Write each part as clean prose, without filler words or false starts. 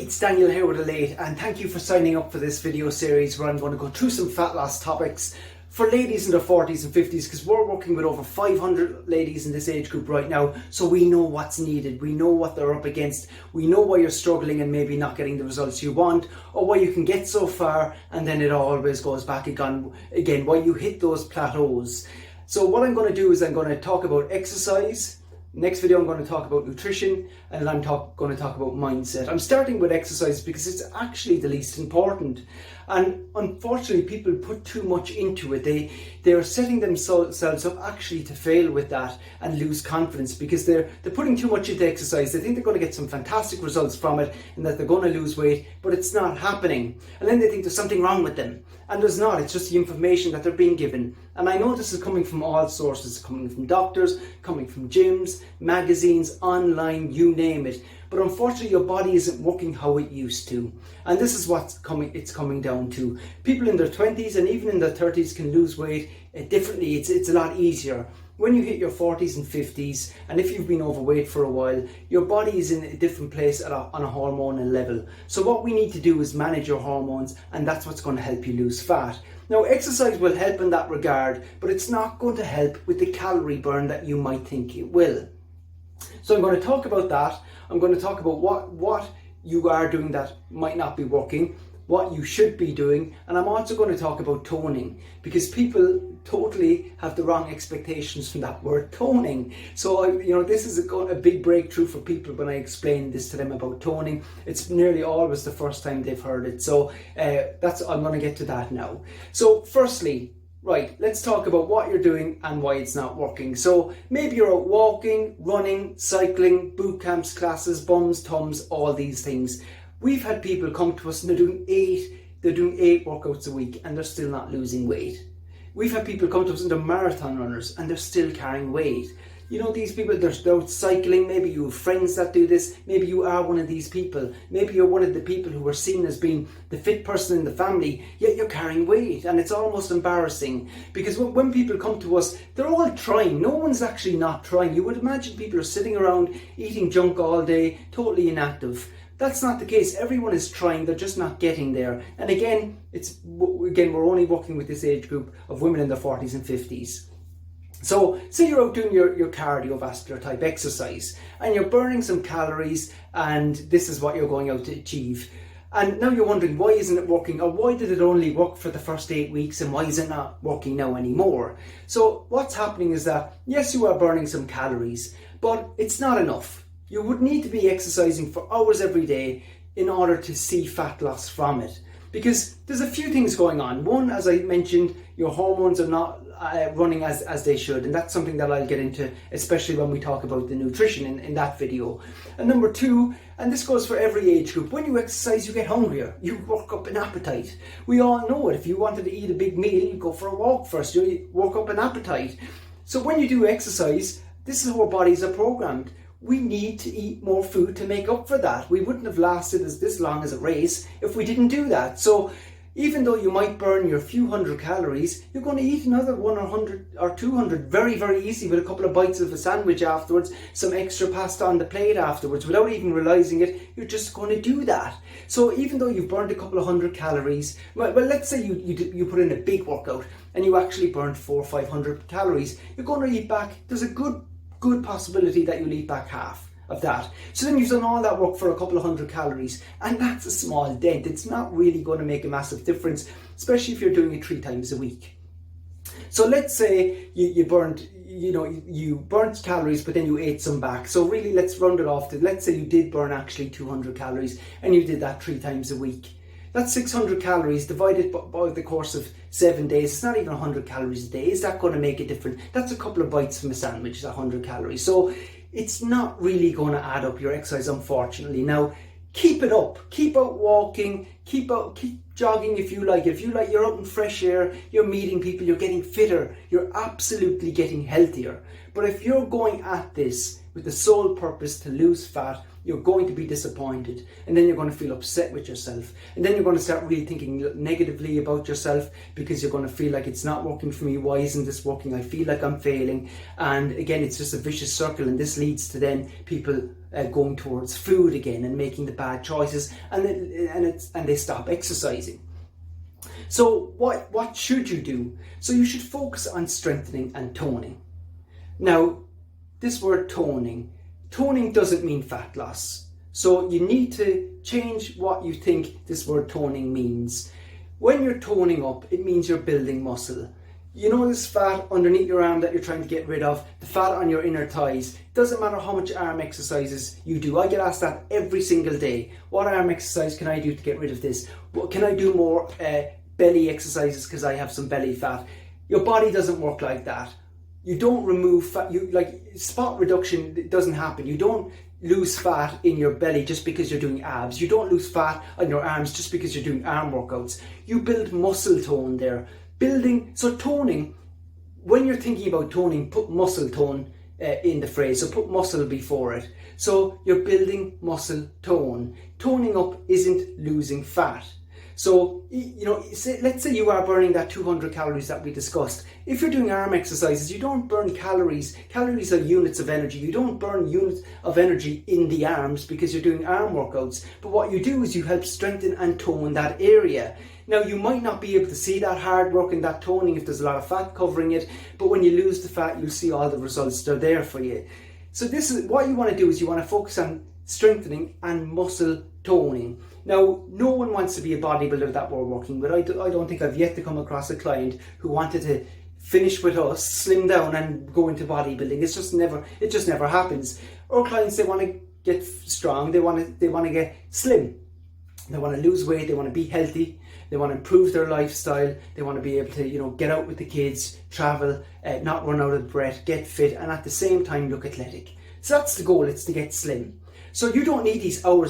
it's Daniel here with Elate, and thank you for signing up for this video series where I'm going to go through some fat loss topics for ladies in their 40s and 50s, because we're working with over 500 ladies in this age group right now, so we know what's needed, we know what they're up against, we know why you're struggling and maybe not getting the results you want, or why you can get so far and then it always goes back again, why you hit those plateaus. So what I'm going to do is I'm going to talk about exercise. Next video I'm going to talk about nutrition, and then I'm going to talk about mindset. I'm starting with exercise because it's actually the least important, and unfortunately people put too much into it. They're setting themselves up actually to fail with that and lose confidence because they're putting too much into exercise. They think they're going to get some fantastic results from it and that they're going to lose weight, but it's not happening, and then they think there's something wrong with them, and there's not. It's just the information that they're being given. And I know this is coming from all sources, coming from doctors, coming from gyms, magazines, online, you name it. But unfortunately your body isn't working how it used to. And this is what's coming down to. People in their 20s and even in their 30s can lose weight differently. It's a lot easier. When you hit your 40s and 50s, and if you've been overweight for a while, your body is in a different place on a hormonal level. So what we need to do is manage your hormones, and that's what's going to help you lose fat. Now, exercise will help in that regard, but it's not going to help with the calorie burn that you might think it will. So I'm going to talk about that. I'm going to talk about what you are doing that might not be working, what you should be doing, and I'm also going to talk about toning, because people totally have the wrong expectations from that word toning. So this is a big breakthrough for people when I explain this to them about toning. It's nearly always the first time they've heard it. So I'm going to get to that now. So firstly, right, let's talk about what you're doing and why it's not working. So maybe you're out walking, running, cycling, boot camps, classes, bums, tums, all these things. We've had people come to us and they're doing eight workouts a week and they're still not losing weight. We've had people come to us and they're marathon runners and they're still carrying weight. These people, they're out cycling. Maybe you have friends that do this. Maybe you are one of these people. Maybe you're one of the people who are seen as being the fit person in the family, yet you're carrying weight, and it's almost embarrassing because when people come to us, they're all trying. No one's actually not trying. You would imagine people are sitting around eating junk all day, totally inactive. That's not the case. Everyone is trying, they're just not getting there. And again, we're only working with this age group of women in their 40s and 50s. So say you're out doing your cardiovascular type exercise and you're burning some calories, and this is what you're going out to achieve. And now you're wondering, why isn't it working? Or why did it only work for the first 8 weeks and why is it not working now anymore? So what's happening is that, yes, you are burning some calories, but it's not enough. You would need to be exercising for hours every day in order to see fat loss from it. Because there's a few things going on. One, as I mentioned, your hormones are not running as they should, and that's something that I'll get into, especially when we talk about the nutrition in that video. And number two, and this goes for every age group, when you exercise you get hungrier, you work up an appetite. We all know it. If you wanted to eat a big meal, you go for a walk first, you work up an appetite. So when you do exercise, this is how our bodies are programmed. We need to eat more food to make up for that. We wouldn't have lasted this long as a race if we didn't do that. So even though you might burn your few hundred calories, you're going to eat another 100 or 200 very, very easy with a couple of bites of a sandwich afterwards, some extra pasta on the plate afterwards, without even realizing it. You're just going to do that. So even though you've burned a couple of hundred calories, well let's say you put in a big workout and you actually burned 400 or 500 calories, you're going to eat back, there's a good possibility that you'll eat back half of that. So then you've done all that work for a couple of hundred calories, and that's a small dent. It's not really going to make a massive difference, especially if you're doing it 3 times a week. So let's say you burnt calories, but then you ate some back. So really, let's round it off to, let's say you did burn actually 200 calories and you did that 3 times a week. That's 600 calories divided by the course of 7 days. It's not even 100 calories a day. Is that going to make a difference? That's a couple of bites from a sandwich, 100 calories. So it's not really going to add up your exercise, unfortunately. Now, keep it up. Keep out walking. Keep jogging if you like. If you like, you're out in fresh air, you're meeting people, you're getting fitter. You're absolutely getting healthier. But if you're going at this with the sole purpose to lose fat, you're going to be disappointed, and then you're going to feel upset with yourself, and then you're going to start really thinking negatively about yourself because you're going to feel like it's not working for me. Why isn't this working? I feel like I'm failing. And again, it's just a vicious circle, and this leads to then people going towards food again and making the bad choices, and they stop exercising. So what should you do? So you should focus on strengthening and toning. Now, this word toning doesn't mean fat loss. So you need to change what you think this word toning means. When you're toning up, it means you're building muscle. You know this fat underneath your arm that you're trying to get rid of, the fat on your inner thighs. Doesn't matter how much arm exercises you do. I get asked that every single day. What arm exercise can I do to get rid of this? What, can I do more belly exercises because I have some belly fat? Your body doesn't work like that. You don't remove fat. Spot reduction, it doesn't happen. You don't lose fat in your belly just because you're doing abs. You don't lose fat on your arms just because you're doing arm workouts. You build muscle tone there. So toning, when you're thinking about toning, put muscle tone in the phrase. So put muscle before it. So you're building muscle tone. Toning up isn't losing fat. So, let's say you are burning that 200 calories that we discussed. If you're doing arm exercises, you don't burn calories. Calories are units of energy. You don't burn units of energy in the arms because you're doing arm workouts. But what you do is you help strengthen and tone that area. Now, you might not be able to see that hard work and that toning if there's a lot of fat covering it, but when you lose the fat, you'll see all the results that are there for you. So this is what you want to do, is you want to focus on strengthening and muscle toning. Now, no one wants to be a bodybuilder that we're working with. I don't think I've yet to come across a client who wanted to finish with us, slim down and go into bodybuilding. It just never happens. Our clients, they want to get strong, they want to get slim. They want to lose weight, they want to be healthy, they want to improve their lifestyle, they want to be able to, get out with the kids, travel, not run out of breath, get fit, and at the same time look athletic. So that's the goal, it's to get slim. So you don't need these hour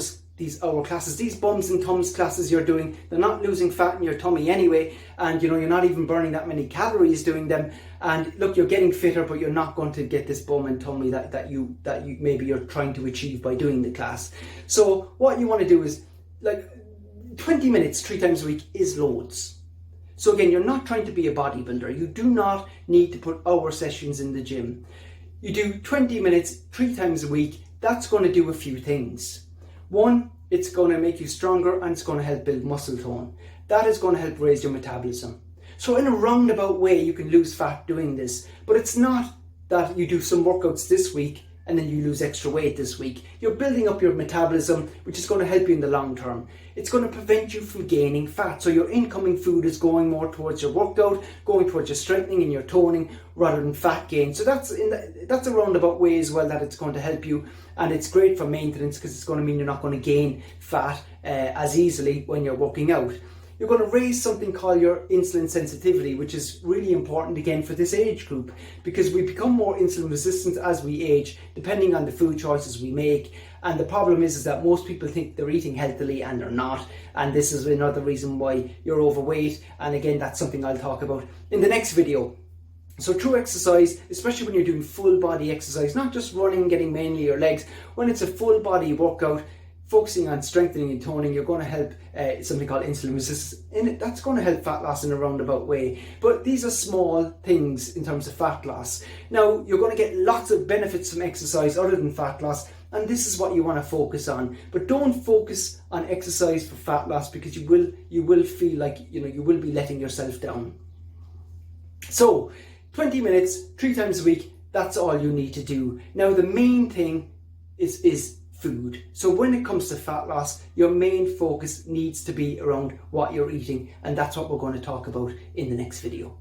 classes, these bums and tums classes you're doing. They're not losing fat in your tummy anyway, and you're not even burning that many calories doing them. And look, you're getting fitter, but you're not going to get this bum and tummy that you maybe you're trying to achieve by doing the class. So what you want to do is, 20 minutes 3 times a week is loads. So again, you're not trying to be a bodybuilder. You do not need to put hour sessions in the gym. You do 20 minutes 3 times a week. That's going to do a few things. One, it's going to make you stronger and it's going to help build muscle tone. That is going to help raise your metabolism. So in a roundabout way, you can lose fat doing this, but it's not that you do some workouts this week and then you lose extra weight this week. You're building up your metabolism, which is going to help you in the long term. It's going to prevent you from gaining fat. So your incoming food is going more towards your workout, going towards your strengthening and your toning rather than fat gain. So that's a roundabout way as well that it's going to help you. And it's great for maintenance because it's going to mean you're not going to gain fat as easily when you're working out. You're going to raise something called your insulin sensitivity, which is really important again for this age group, because we become more insulin resistant as we age, depending on the food choices we make. And the problem is that most people think they're eating healthily and they're not. And this is another reason why you're overweight. And again, that's something I'll talk about in the next video. So through exercise, especially when you're doing full body exercise, not just running, getting mainly your legs, when it's a full body workout, focusing on strengthening and toning, you're going to help something called insulin resistance. That's going to help fat loss in a roundabout way. But these are small things in terms of fat loss. Now, you're going to get lots of benefits from exercise other than fat loss, and this is what you want to focus on. But don't focus on exercise for fat loss, because you will feel like you will be letting yourself down. So 20 minutes 3 times a week, that's all you need to do. Now, the main thing is food. So when it comes to fat loss, your main focus needs to be around what you're eating, and that's what we're going to talk about in the next video.